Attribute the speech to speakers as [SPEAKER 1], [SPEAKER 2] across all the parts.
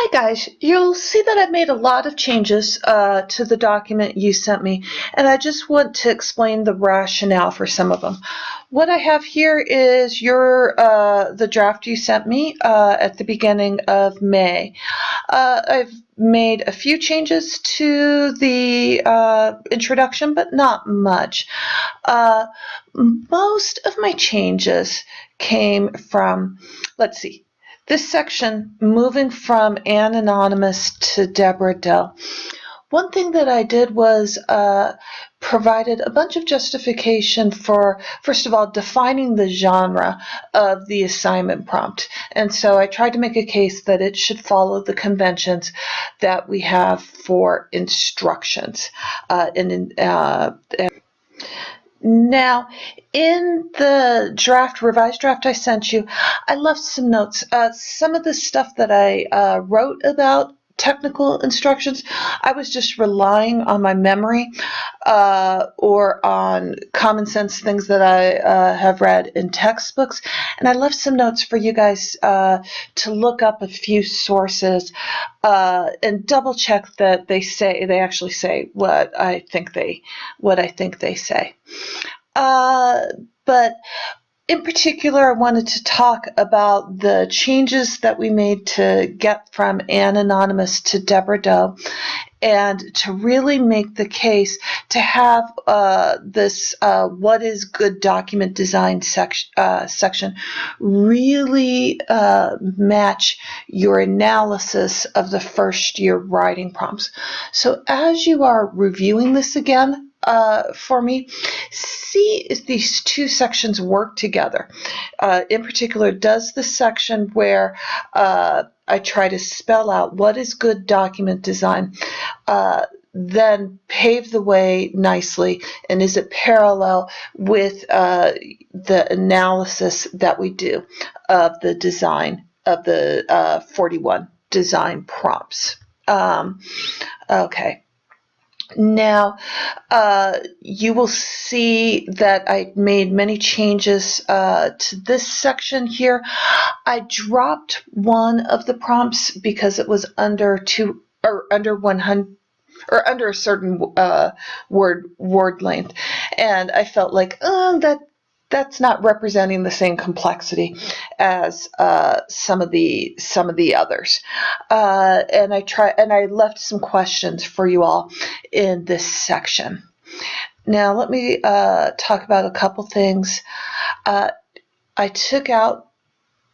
[SPEAKER 1] Hi guys, you'll see that I've made a lot of changes to the document you sent me, and I just want to explain the rationale for some of them. What I have here is the draft you sent me at the beginning of May. I've made a few changes to the introduction, but not much. Most of my changes came from, let's see, this section, moving from Anne Anonymous to Deborah Doe. One thing that I did was provided a bunch of justification for, first of all, defining the genre of the assignment prompt. And so I tried to make a case that it should follow the conventions that we have for instructions. Now, in the revised draft I sent you, I left some notes. Some of the stuff that I wrote about technical instructions, I was just relying on my memory or on common sense things that I have read in textbooks. And I left some notes for you guys to look up a few sources and double check that they actually say what I think they say. But in particular, I wanted to talk about the changes that we made to get from Anne Anonymous to Deborah Doe, and to really make the case to have this what is good document design section really match your analysis of the first year writing prompts. So as you are reviewing this again, for me, see if these two sections work together. In particular, does the section where I try to spell out what is good document design then pave the way nicely, and is it parallel with the analysis that we do of the design of the 41 design prompts? Okay. Now, you will see that I made many changes to this section here. I dropped one of the prompts because it was under 100 or under a certain word length, and I felt like that's not representing the same complexity as some of the others. And I left some questions for you all in this section. Now let me talk about a couple things. I took out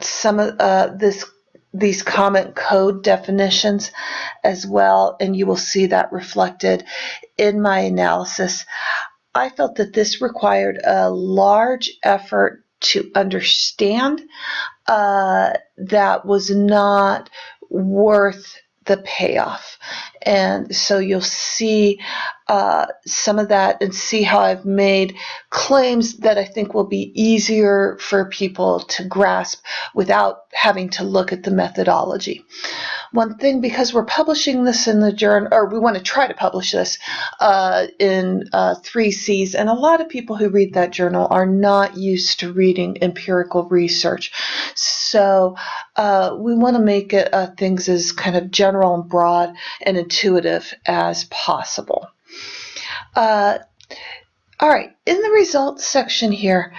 [SPEAKER 1] some of these comment code definitions as well, and you will see that reflected in my analysis. I felt that this required a large effort to understand that was not worth the payoff. And so you'll see some of that and see how I've made claims that I think will be easier for people to grasp without having to look at the methodology. One thing, because we're publishing this in the journal, or we want to try to publish this in 3Cs, and a lot of people who read that journal are not used to reading empirical research. So we want to make it things as kind of general and broad and intuitive as possible. All right, in the results section here,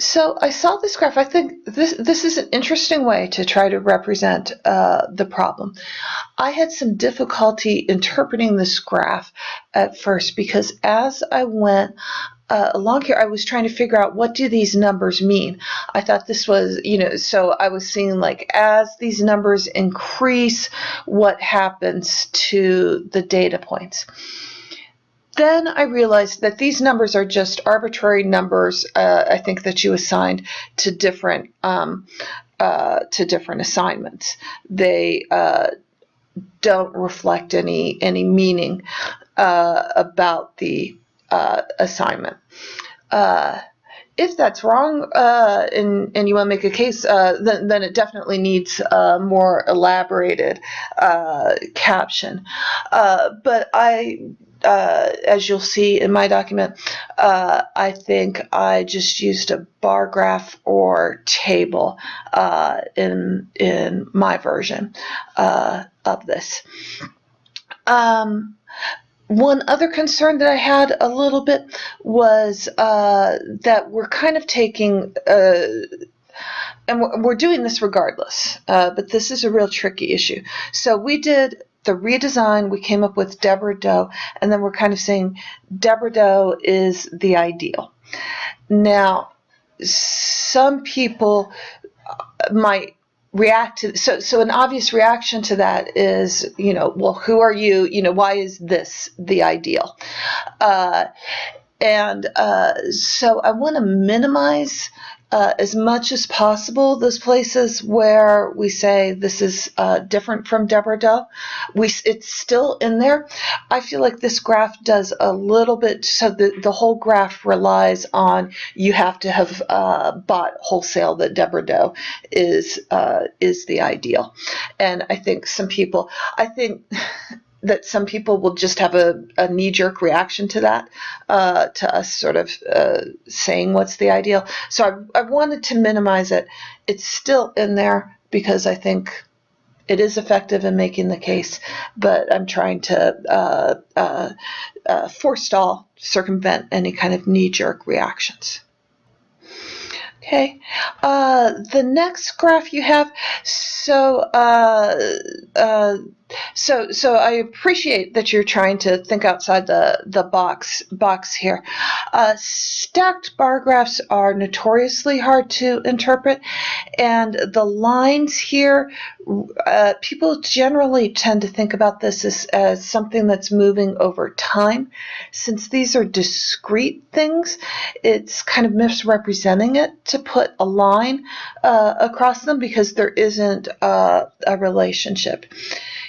[SPEAKER 1] so I saw this graph. I think this is an interesting way to try to represent the problem. I had some difficulty interpreting this graph at first because as I went along here, I was trying to figure out, what do these numbers mean? I thought this was, so I was seeing like, as these numbers increase, what happens to the data points? Then I realized that these numbers are just arbitrary numbers, I think, that you assigned to different assignments. They don't reflect any meaning about the assignment. If that's wrong and you want to make a case, then it definitely needs a more elaborated caption. But I as you'll see in my document, I think I just used a bar graph or table in my version of this. One other concern that I had a little bit was that we're kind of taking, and we're doing this regardless, but this is a real tricky issue. So we did the redesign, we came up with Deborah Doe, and then we're kind of saying Deborah Doe is the ideal. Now, some people might react to, so an obvious reaction to that is, well, who are you? Why is this the ideal? So I want to minimize as much as possible those places where we say this is different from Deborah Doe. It's still in there. I feel like this graph does a little bit, so the whole graph relies on you have to have bought wholesale that Deborah Doe is the ideal. And I think that some people will just have a knee-jerk reaction to that, to us sort of saying what's the ideal. So I wanted to minimize it. It's still in there because I think it is effective in making the case, but I'm trying to forestall, circumvent any kind of knee-jerk reactions. Okay, the next graph you have, so I appreciate that you're trying to think outside the box here. Stacked bar graphs are notoriously hard to interpret, and the lines here, people generally tend to think about this as something that's moving over time. Since these are discrete things, it's kind of misrepresenting it to put a line across them because there isn't a relationship.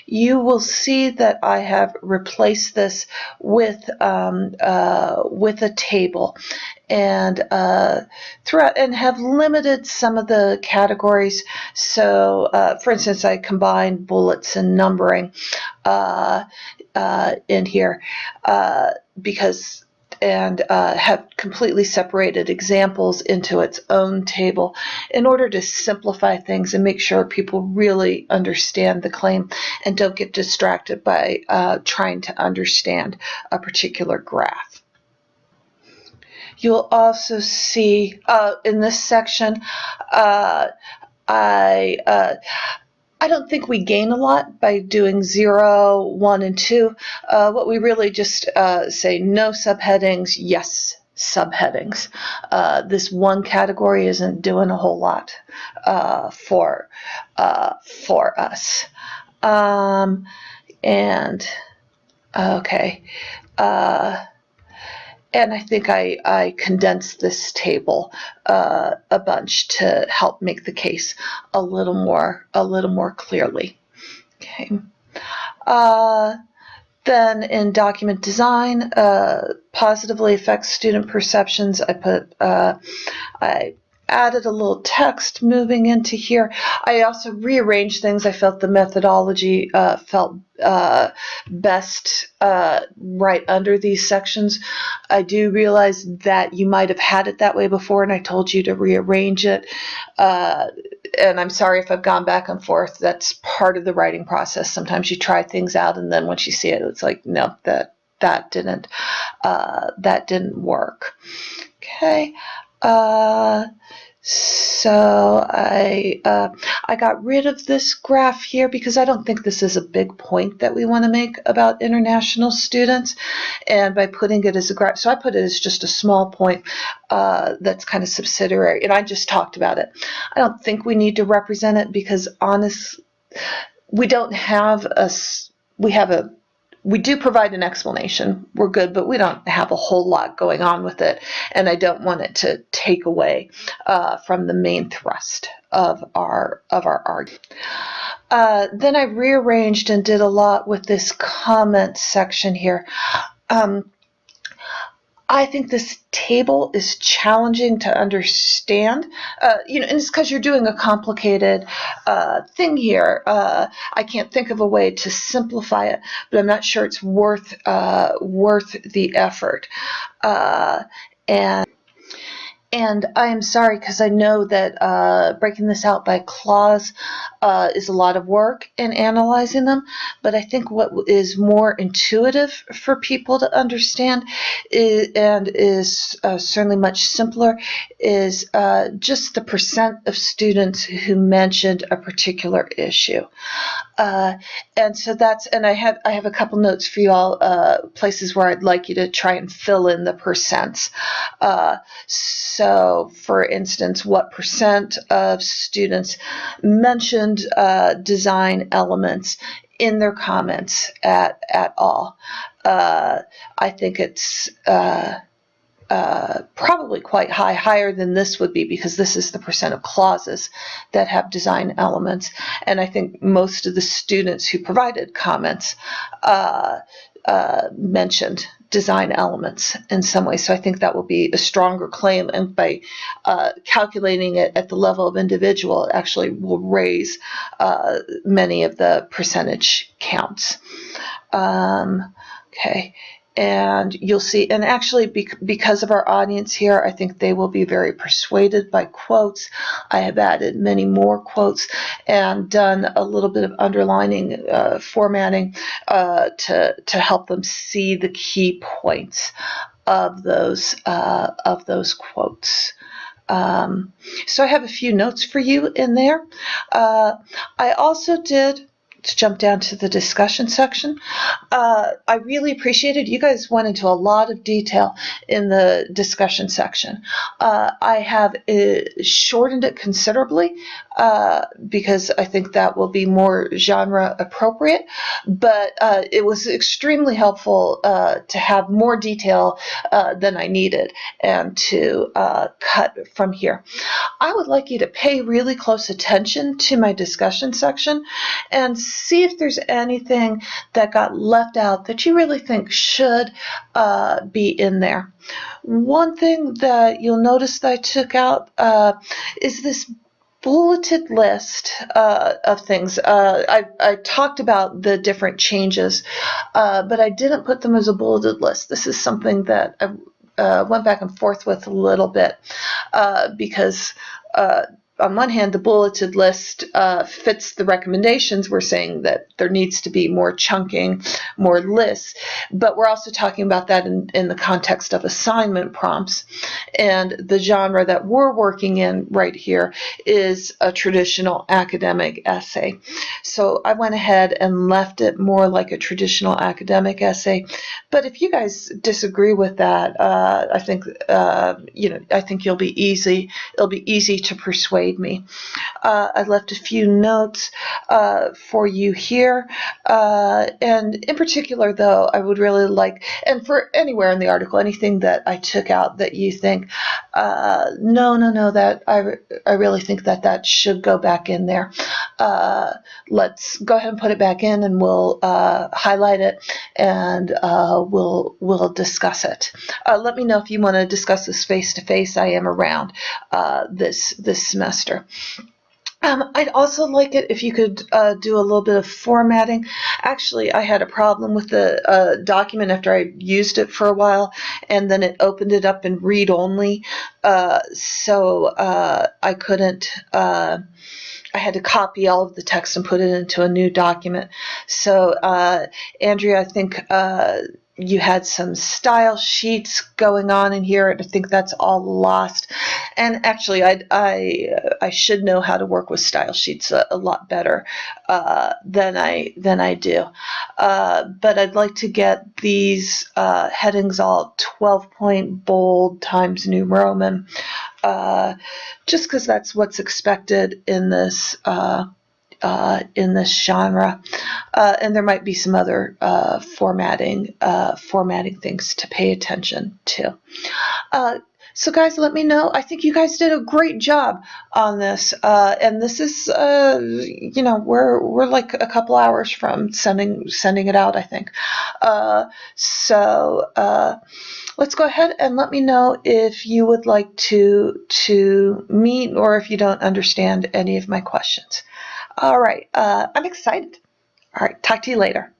[SPEAKER 1] You will see that I have replaced this with a table, and throughout, and have limited some of the categories. So, for instance, I combined bullets and numbering in here because. And have completely separated examples into its own table in order to simplify things and make sure people really understand the claim and don't get distracted by trying to understand a particular graph. You'll also see in this section, I don't think we gain a lot by doing 0, 1, and 2. What we really just say, no subheadings, yes subheadings. This one category isn't doing a whole lot for us. Okay. And I think I condensed this table a bunch to help make the case a little more clearly. Okay. Then in document design, positively affects student perceptions. I added a little text moving into here. I also rearranged things. I felt the methodology felt best right under these sections. I do realize that you might have had it that way before, and I told you to rearrange it. And I'm sorry if I've gone back and forth. That's part of the writing process. Sometimes you try things out, and then once you see it, it's like, no, that didn't work. Okay. So I got rid of this graph here because I don't think this is a big point that we want to make about international students, and by putting it as a graph, so I put it as just a small point that's kind of subsidiary, and I just talked about it. I don't think we need to represent it because honestly, we don't have we do provide an explanation. We're good, but we don't have a whole lot going on with it, and I don't want it to take away from the main thrust of our argument. Then I rearranged and did a lot with this comment section here. I think this table is challenging to understand, and it's because you're doing a complicated thing here. I can't think of a way to simplify it, but I'm not sure it's worth the effort. And And I am sorry because I know that breaking this out by clause is a lot of work in analyzing them. But I think what is more intuitive for people to understand is certainly much simpler is just the percent of students who mentioned a particular issue. And so and I have a couple notes for you all, places where I'd like you to try and fill in the percents. So, for instance, what percent of students mentioned design elements in their comments at all? I think it's probably quite high, higher than this would be, because this is the percent of clauses that have design elements. And I think most of the students who provided comments mentioned design elements in some way. So I think that will be a stronger claim. And by calculating it at the level of individual, it actually will raise many of the percentage counts. Okay. And you'll see, and actually because of our audience here, I think they will be very persuaded by quotes. I have added many more quotes and done a little bit of underlining, formatting to help them see the key points of those quotes. So I have a few notes for you in there. I also did, to jump down to the discussion section, I really appreciated you guys went into a lot of detail in the discussion section. I have shortened it considerably because I think that will be more genre appropriate, but it was extremely helpful to have more detail than I needed and to cut from here. I would like you to pay really close attention to my discussion section and see if there's anything that got left out that you really think should be in there. One thing that you'll notice that I took out is this bulleted list of things. I talked about the different changes, but I didn't put them as a bulleted list. This is something that I went back and forth with a little bit because on one hand, the bulleted list fits the recommendations. We're saying that there needs to be more chunking, more lists, but we're also talking about that in the context of assignment prompts. And the genre that we're working in right here is a traditional academic essay. So I went ahead and left it more like a traditional academic essay. But if you guys disagree with that, I think I think it'll be easy to persuade me. I left a few notes for you here, and in particular, though, I would really like, and for anywhere in the article, anything that I took out that you think, no, that I really think that should go back in there. Let's go ahead and put it back in, and we'll highlight it, and we'll discuss it. Let me know if you want to discuss this face-to-face. I am around this semester. I'd also like it if you could do a little bit of formatting. Actually, I had a problem with the document after I used it for a while, and then it opened it up in read-only, so I couldn't. I had to copy all of the text and put it into a new document. So, Andrea, I think you had some style sheets going on in here, and I think that's all lost. And actually, I should know how to work with style sheets a lot better than I do. But I'd like to get these headings all 12-point bold Times New Roman, just because that's what's expected in this genre, and there might be some other formatting things to pay attention to. So guys, let me know. I think you guys did a great job on this, and this is, we're like a couple hours from sending it out, I think. So let's go ahead and let me know if you would like to meet or if you don't understand any of my questions. All right, I'm excited. All right, talk to you later.